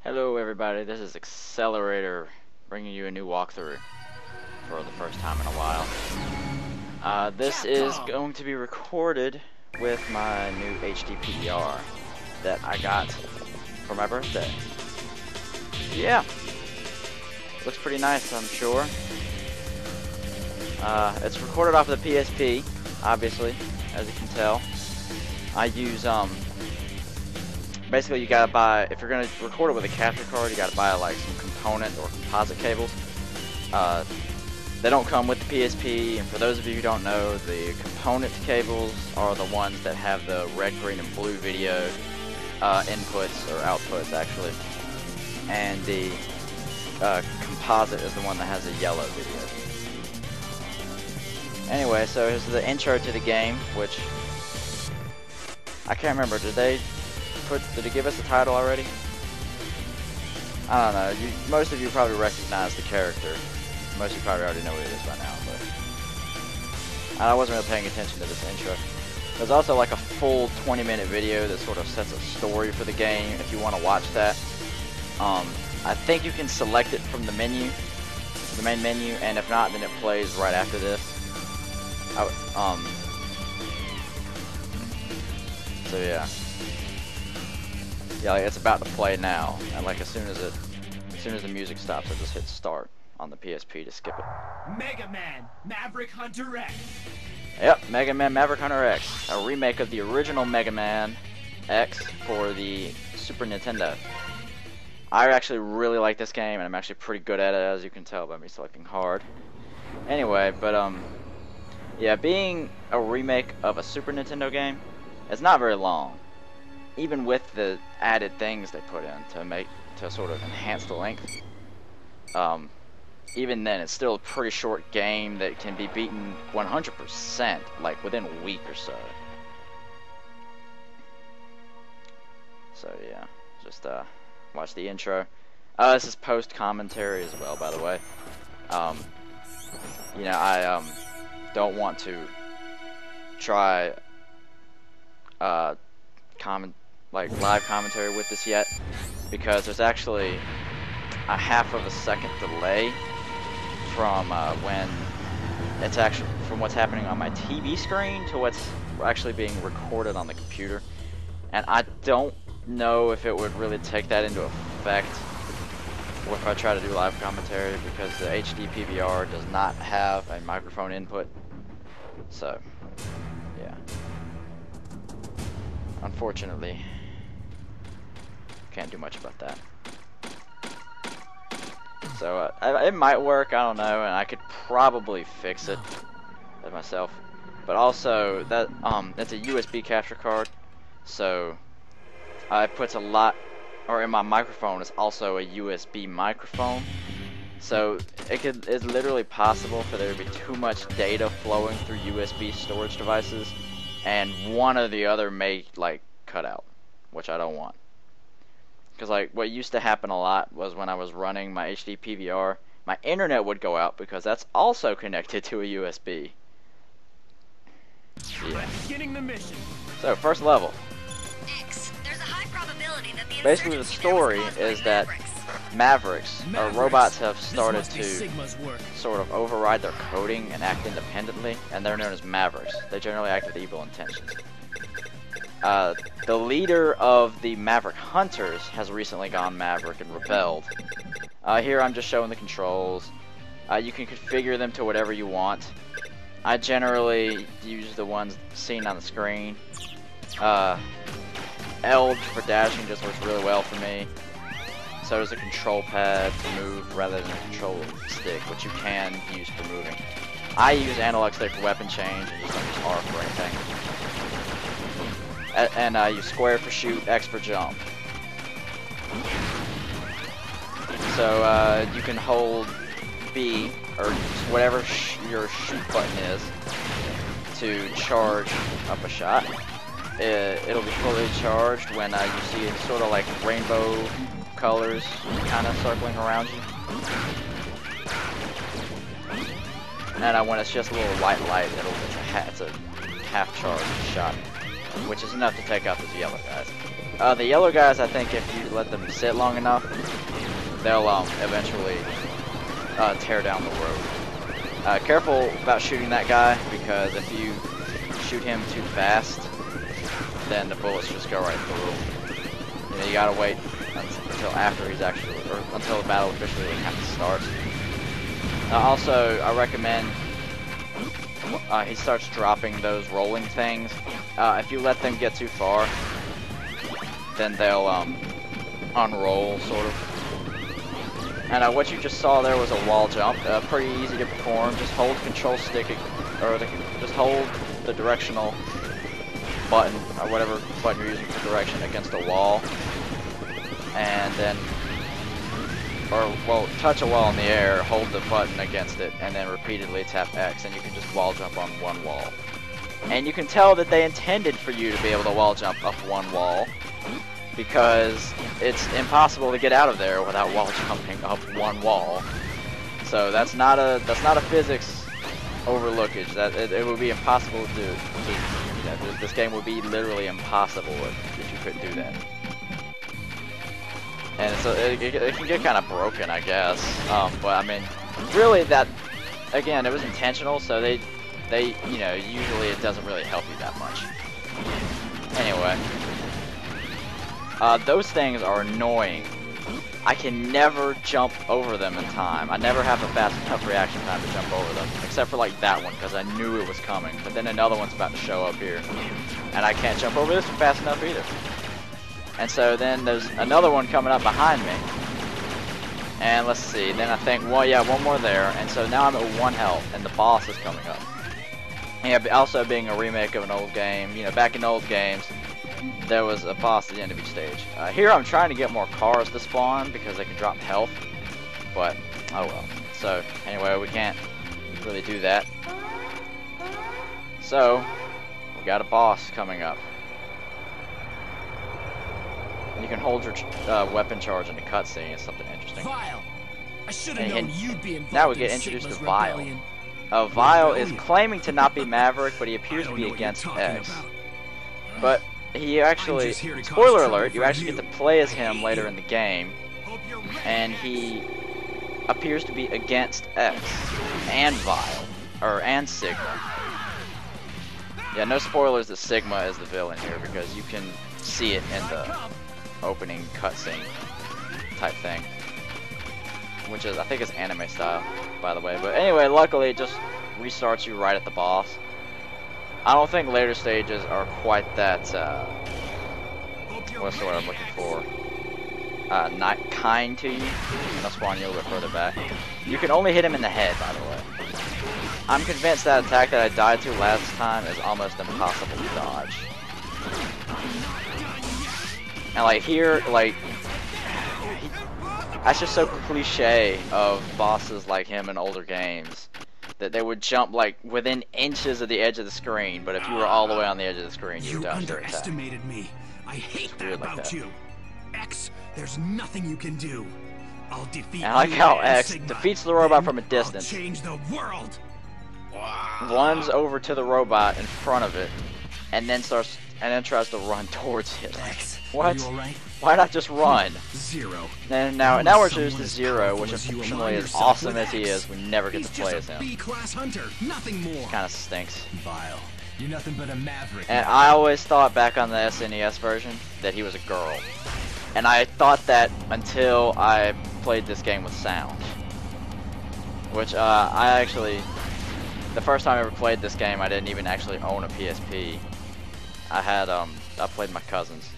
Hello everybody, this is Accelerator bringing you a new walkthrough for the first time in a while. This is going to be recorded with my new HD PVR that I got for my birthday. Yeah, looks pretty nice, I'm sure. It's recorded off of the PSP, obviously, as you can tell. I use basically, you gotta buy, if you're gonna record it with a capture card, you gotta buy like some component or composite cables. They don't come with the PSP, and for those of you who don't know, the component cables are the ones that have the red, green, and blue video inputs, or outputs actually, and the composite is the one that has a yellow video. Anyway, so here's the intro to the game, which I can't remember, did it give us a title already? I don't know. Most of you probably recognize the character. Most of you probably already know what it is by now, but I wasn't really paying attention to this intro. There's also like a full 20-minute video that sort of sets a story for the game if you want to watch that. I think you can select it from the menu, the main menu, and if not, then it plays right after this. So yeah. Yeah, like it's about to play now, and like as soon as the music stops, I just hit start on the PSP to skip it. Mega Man, Maverick Hunter X. Yep, Mega Man Maverick Hunter X, a remake of the original Mega Man X for the Super Nintendo. I actually really like this game, and I'm actually pretty good at it, as you can tell by me selecting hard. Anyway, but yeah, being a remake of a Super Nintendo game, it's not very long. Even with the added things they put in to sort of enhance the length, even then it's still a pretty short game that can be beaten 100% like within a week or so. So yeah, just watch the intro. This is post commentary as well, by the way. You know, I don't want to try live commentary with this yet, because there's actually a half of a second delay from from what's happening on my TV screen to what's actually being recorded on the computer, and I don't know if it would really take that into effect if I try to do live commentary, because the HD PVR does not have a microphone input. So yeah, unfortunately can't do much about that. So it might work, I don't know, and I could probably fix it myself. But also that that's a USB capture card, so it puts a lot, or in my microphone is also a USB microphone, so it's literally possible for there to be too much data flowing through USB storage devices, and one or the other may like cut out, which I don't want. Because like what used to happen a lot was when I was running my HD PVR, my internet would go out because that's also connected to a USB. Yeah. Beginning the mission. So first level. X, there's a high probability that the basically the story is that Mavericks, or robots, have started to sort of override their coding and act independently, and they're known as Mavericks. They generally act with evil intentions. The leader of the Maverick Hunters has recently gone Maverick and rebelled. Here I'm just showing the controls. You can configure them to whatever you want. I generally use the ones seen on the screen. L for dashing just works really well for me. So does the control pad to move rather than the control stick, which you can use for moving. I use analog stick for weapon change and just don't use R for anything. And I use square for shoot, X for jump. So you can hold B, or whatever your shoot button is, to charge up a shot. It'll be fully charged when you see sort of like rainbow colors kind of circling around you. And when it's just a little white light, it's a half charged shot. which is enough to take out those yellow guys. The yellow guys, I think, if you let them sit long enough, they'll eventually tear down the road. Careful about shooting that guy, because if you shoot him too fast, then the bullets just go right through. You know, you gotta wait until after he's actually, or until the battle officially kind of starts. Also, I recommend he starts dropping those rolling things. If you let them get too far, then they'll unroll, sort of. And what you just saw there was a wall jump. Pretty easy to perform. Just hold control stick, or just hold the directional button, or whatever button you're using for direction, against a wall. And then, well, touch a wall in the air, hold the button against it, and then repeatedly tap X, and you can just wall jump on one wall. And you can tell that they intended for you to be able to wall jump up one wall, because it's impossible to get out of there without wall jumping up one wall. So that's not a physics overlookage. That it would be impossible to do. You know, this game would be literally impossible if you couldn't do that. And so it can get kind of broken, I guess. But I mean, really, that again, it was intentional. So they, you know, usually it doesn't really help you that much. Anyway, those things are annoying. I can never jump over them in time. I never have a fast enough reaction time to jump over them, except for like that one, because I knew it was coming. But then another one's about to show up here, and I can't jump over this one fast enough either. And so then there's another one coming up behind me. And let's see, then I think, well, yeah, one more there. And so now I'm at 1 health, and the boss is coming up. Yeah, also being a remake of an old game, you know, back in old games, there was a boss at the end of each stage. Here I'm trying to get more cars to spawn, because they can drop health. But, oh well. So, anyway, we can't really do that. So, we got a boss coming up. You can hold your weapon charge in a cutscene. It's something interesting. Vile. I should have known you'd be involved. Now we get introduced to Vile. Vile is claiming to not be Maverick, but he appears to be against X. But he actually, spoiler alert, you actually get to play as him later in the game, and he appears to be against X and Vile, and Sigma. Yeah, no spoilers that Sigma is the villain here, because you can see it in the opening cutscene type thing, which is, I think, is anime style, by the way. But anyway, luckily it just restarts you right at the boss. I don't think later stages are quite that what's the word I'm looking for, not kind to you. I'll spawn you a little bit further back. You can only hit him in the head, by the way. I'm convinced that attack that I died to last time is almost impossible to dodge. And like here, like, that's just so cliche of bosses like him in older games, that they would jump like within inches of the edge of the screen, but if you were all the way on the edge of the screen, you would dodge their attack. You underestimated me. I hate that about you. X, there's nothing you can do. I'll defeat you. And I like how X defeats the robot from a distance. I'll change the world. Runs over to the robot in front of it, and then tries to run towards it. What? Why not just run? Zero. And now we're introduced to Zero, which unfortunately, as awesome as he is, we never get to play as him. B-class hunter, nothing more. Kind of stinks. Vile. You're nothing but a Maverick. And I always thought back on the SNES version that he was a girl. And I thought that until I played this game with sound. Which I actually, the first time I ever played this game, I didn't even actually own a PSP. I had I played my cousins.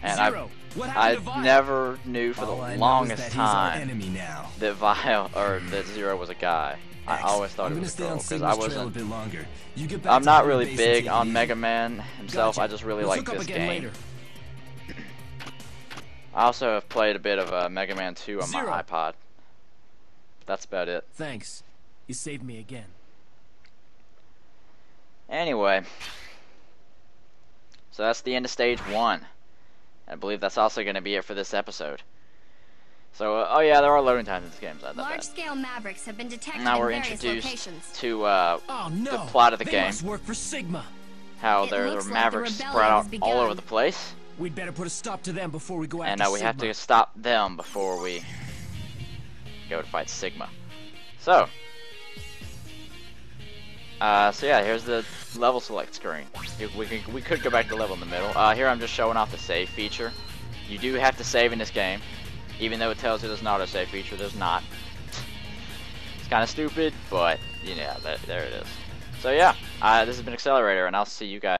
And I never knew for the longest time that Vile, or that Zero was a guy. I always thought it was a girl, because I wasn't, I'm not really big on Mega Man himself. I just really like this game. I also have played a bit of Mega Man 2 on my iPod. That's about it. Thanks. You saved me again. Anyway. So that's the end of stage 1. I believe that's also going to be it for this episode. So, oh yeah, there are loading times in this game. Large-scale Mavericks have been detected now in we're various introduced locations. to the plot of the game. Must work for Sigma. how It there looks are like the Mavericks rebellion spread has out begun. all over the place. We'd better put a stop to them before we go And after we have Sigma. to stop them before we go to fight Sigma. So yeah, here's the level select screen. We could go back to the level in the middle. Here I'm just showing off the save feature. You do have to save in this game, even though it tells you there's an auto-save feature. There's not. It's kind of stupid, but you know, there it is. So yeah, this has been Accelerator, and I'll see you guys.